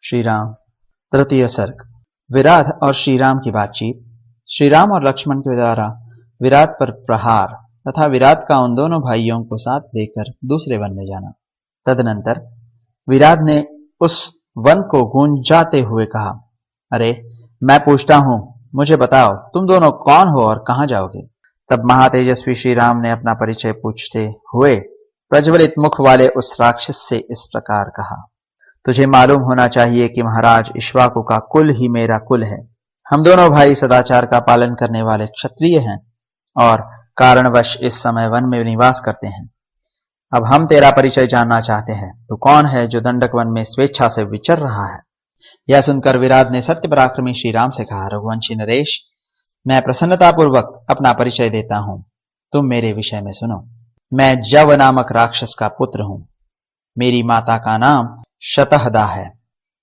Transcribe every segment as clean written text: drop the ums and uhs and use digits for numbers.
श्री राम। तृतीय सर्ग। विराध और श्री राम की बातचीत। श्री राम और लक्ष्मण के द्वारा विराट पर प्रहार तथा विराट का उन दोनों भाइयों को साथ लेकर दूसरे वन में जाना। तदनंतर विराट ने उस वन को गूंजाते हुए कहा, अरे मैं पूछता हूं, मुझे बताओ तुम दोनों कौन हो और कहां जाओगे। तब महातेजस्वी श्री राम ने अपना परिचय पूछते हुए प्रज्वलित मुख वाले उस राक्षस से इस प्रकार कहा, तुझे मालूम होना चाहिए कि महाराज इक्ष्वाकु का कुल ही मेरा कुल है। हम दोनों भाई सदाचार का पालन करने वाले क्षत्रिय हैं और कारणवश इस समय वन में निवास करते हैं। अब हम तेरा परिचय जानना चाहते हैं, तो कौन है जो दंडक वन में स्वेच्छा से विचर रहा है। यह सुनकर विराट ने सत्य पराक्रमी श्री राम से कहा, रघुवंशी नरेश, मैं प्रसन्नतापूर्वक अपना परिचय देता हूं, तुम मेरे विषय में सुनो। मैं जव नामक राक्षस का पुत्र हूं। मेरी माता का नाम शतहदा है।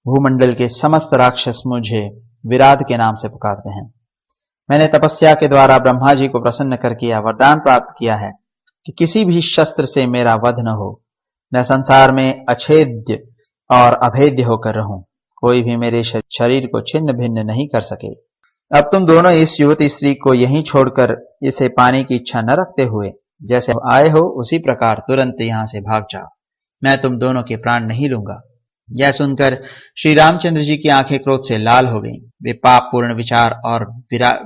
भूमंडल के समस्त राक्षस मुझे विराट के नाम से पुकारते हैं। मैंने तपस्या के द्वारा ब्रह्मा जी को प्रसन्न करके यह वरदान प्राप्त किया है कि किसी भी शस्त्र से मेरा वध न हो। मैं संसार में अछेद्य और अभेद्य होकर रहूं। कोई भी मेरे शरीर को छिन्न भिन्न नहीं कर सके। अब तुम दोनों इस युवती स्त्री को यहीं छोड़कर इसे पाने की इच्छा न रखते हुए जैसे आए हो उसी प्रकार तुरंत यहां से भाग जाओ। मैं तुम दोनों के प्राण नहीं लूंगा। यह सुनकर श्री रामचंद्र जी की आंखें क्रोध से लाल हो गईं। वे पाप पूर्ण विचार और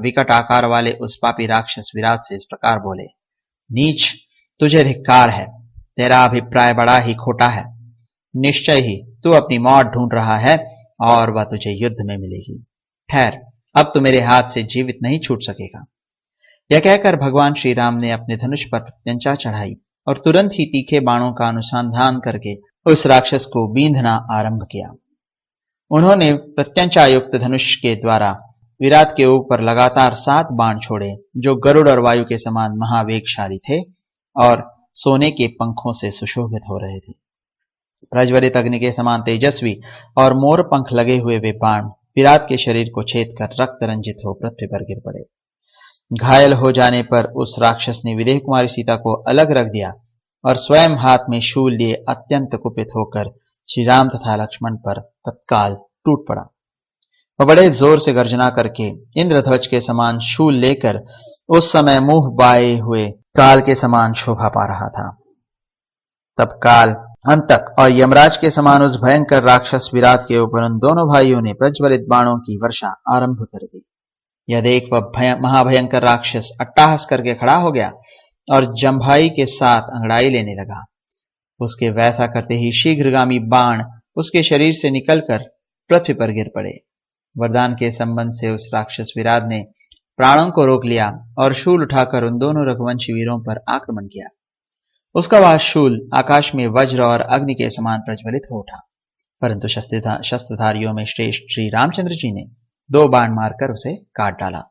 विकट आकार वाले उस पापी राक्षस विराट से इस प्रकार बोले, नीच, तुझे धिक्कार है। तेरा अभिप्राय बड़ा ही खोटा है। निश्चय ही तू अपनी मौत ढूंढ रहा है और वह तुझे युद्ध में मिलेगी। ठहर, अब तू मेरे हाथ से जीवित नहीं छूट सकेगा। यह कहकर भगवान श्री राम ने अपने धनुष पर प्रत्यंचा चढ़ाई और तुरंत ही तीखे बाणों का अनुसंधान करके उस राक्षस को बींधना आरंभ किया। उन्होंने प्रत्यंचा युक्त धनुष के द्वारा विराट के ऊपर लगातार 7 बाण छोड़े, जो गरुड़ और वायु के समान महावेगशाली थे और सोने के पंखों से सुशोभित हो रहे थे। प्रज्वलित अग्नि के समान तेजस्वी और मोर पंख लगे हुए वे बाण विराट के शरीर को छेद कर रक्त रंजित हो पृथ्वी पर गिर पड़े। घायल हो जाने पर उस राक्षस ने विदेह कुमारी सीता को अलग रख दिया और स्वयं हाथ में शूल लिए अत्यंत कुपित होकर श्री राम तथा लक्ष्मण पर तत्काल टूट पड़ा। वह बड़े जोर से गर्जना करके इंद्रध्वज के समान शूल लेकर उस समय मुंह बाए हुए काल के समान शोभा पा रहा था। तब काल, अंतक और यमराज के समान उस भयंकर राक्षस विराट के ऊपर उन दोनों भाइयों ने प्रज्वलित बाणों की वर्षा आरंभ कर दी। यह देख वह महाभयंकर राक्षस अट्टहास करके खड़ा हो गया और जम्भाई के साथ अंगड़ाई लेने लगा। उसके वैसा करते ही शीघ्रगामी बाण उसके शरीर से निकलकर पृथ्वी पर गिर पड़े। वरदान के संबंध से उस राक्षस विराट ने प्राणों को रोक लिया और शूल उठाकर उन दोनों रघुवंशी वीरों पर आक्रमण किया। उसका वह शूल आकाश में वज्र और अग्नि के समान प्रज्वलित हो उठा, परंतु शस्त्रधारियों में श्रेष्ठ श्री रामचंद्र जी ने 2 बाण मारकर उसे काट डाला।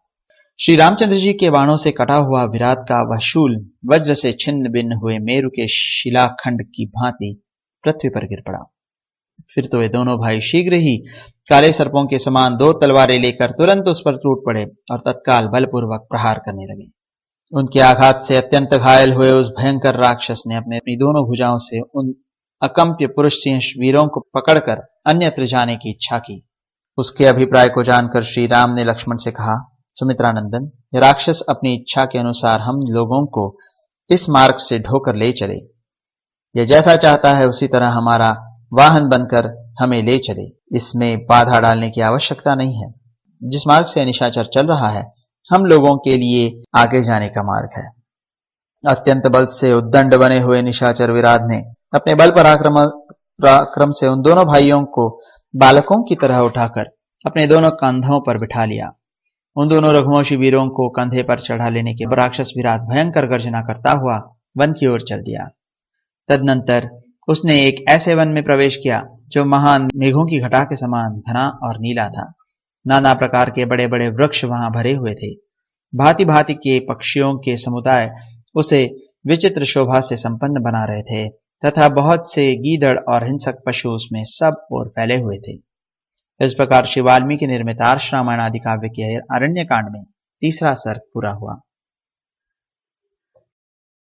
श्री रामचंद्र जी के बाणों से कटा हुआ विराट का वह शूल वज्र से छिन्न भिन्न हुए मेरु के शिलाखंड की भांति पृथ्वी पर गिर पड़ा। फिर तो वे दोनों भाई शीघ्र ही काले सर्पों के समान 2 तलवारें लेकर तुरंत उस पर टूट पड़े और तत्काल बलपूर्वक प्रहार करने लगे। उनके आघात से अत्यंत घायल हुए उस भयंकर राक्षस ने अपनी दोनों भुजाओं से उन अकंप्य पुरुष सिंह वीरों को पकड़कर अन्यत्र जाने की इच्छा की। उसके अभिप्राय को जानकर श्री राम ने लक्ष्मण से कहा, सुमित्रानंदन, यह राक्षस अपनी इच्छा के अनुसार हम लोगों को इस मार्ग से ढोकर ले चले। यह जैसा चाहता है उसी तरह हमारा वाहन बनकर हमें ले चले। इसमें बाधा डालने की आवश्यकता नहीं है। जिस मार्ग से निशाचर चल रहा है, हम लोगों के लिए आगे जाने का मार्ग है। अत्यंत बल से उद्दंड बने हुए निशाचर विराट ने अपने बल पराक्रम से उन दोनों भाइयों को बालकों की तरह उठाकर अपने दोनों कंधों पर बिठा लिया। उन दोनों रघुवंशी वीरों को कंधे पर चढ़ा लेने के बाद राक्षस विराट भयंकर गर्जना करता हुआ वन की ओर चल दिया। तदनंतर उसने एक ऐसे वन में प्रवेश किया जो महान मेघों की घटा के समान घना और नीला था। नाना प्रकार के बड़े बड़े वृक्ष वहां भरे हुए थे। भांति भांति के पक्षियों के समुदाय उसे विचित्र शोभा से संपन्न बना रहे थे तथा बहुत से गीदड़ और हिंसक पशु उसमें सब ओर फैले हुए थे। इस प्रकार श्री वाल्मीकि निर्मित आर्ष रामायण आदि काव्य के अरण्य कांड में 3रा सर्ग पूरा हुआ।